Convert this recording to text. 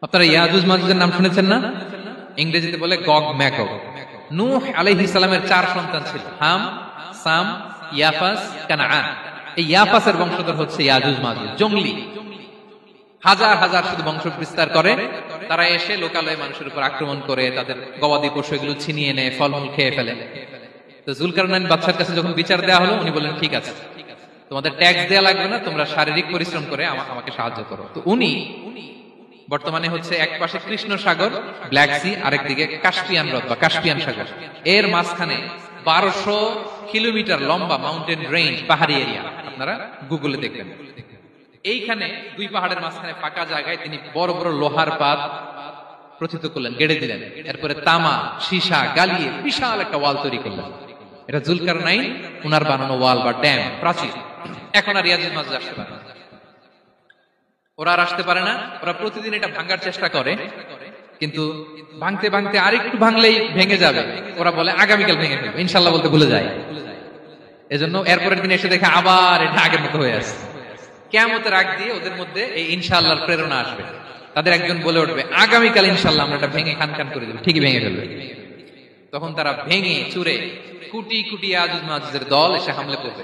আপনারা ইয়াজুজ মাজুজের নাম শুনেছেন না? ইংরেজিতে বলে গগ ম্যাগগ। নূহ আলাইহিস সালামের 4 সন্তান ছিল, হাম, সাম, ইয়াফাস, কানাআন। এই ইয়াফাসের বংশধর হচ্ছে ইয়াজুজ মাজুজ, জঙ্গলি। হাজার হাজার শুধু বংশ বিস্তার করে। তারা এসে লোকালয়ে মানুষের উপর আক্রমণ করে, তাদের গবাদি পশু এগুলো ছিনিয়ে নেয়, ফলমূল খেয়ে ফেলে। তো যুলকারনাইন বাদশার কাছে যখন বিচার দেওয়া হলো, উনি বললেন ঠিক আছে, তোমাদের ট্যাক্স দেওয়া লাগবে না, তোমরা শারীরিক পরিশ্রম করে আমাকে সাহায্য করো। তো উনি বর্তমানে হচ্ছে এক পাশে কৃষ্ণ সাগর, ব্ল্যাক সি, আরেকদিকে কাস্পিয়ান হ্রদ বা কাস্পিয়ান সাগর, এর মাঝখানে 1200 কিলোমিটার লম্বা মাউন্টেন রেঞ্জ, পাহাড়ি এরিয়া। আপনারা গুগলে দেখবেন। এইখানে দুই পাহাড়ের মাঝখানে ফাঁকা জায়গায় তিনি বড় বড় লোহার পাত প্রথিত করলেন, গেড়ে দিলেন। এরপরে তামা, সীসা গালিয়ে বিশাল একটা ওয়াল তৈরি করলেন। এটা যুলকারনাইন উনার বানানো ওয়াল বা ড্যাম, প্রাচীর। এখন আর ইয়াজুজ মাজুজ আসতে পারে না। ওরা আর আসতে পারে না। ওরা প্রতিদিন এটা ভাঙার চেষ্টা করে, কিন্তু ভাঙতে ভাঙতে আরেকটু ভাঙলেই ভেঙে যাবে। ওরা বলে আগামীকাল ভেঙে ফেলবে, ইনশাল্লাহ বলতে ভুলে যায়। এজন্য এরপরের দিন এসে দেখে আবার এটা আগের মতো হয়ে আসছে। কিয়ামতের আগ দিয়ে ওদের মধ্যে এই ইনশাআল্লাহর প্রেরণা আসবে। তাদের একজন বলে উঠবে, আগামীকাল ইনশাআল্লাহ আমরা এটা ভেঙে খান খান করে দেব, ঠিকই ভেঙে ফেলবে। তখন তারা ভেঙে চুরে কুটি কুটি ইয়াজুজ মাজুজের দল এসে হামলে পড়বে।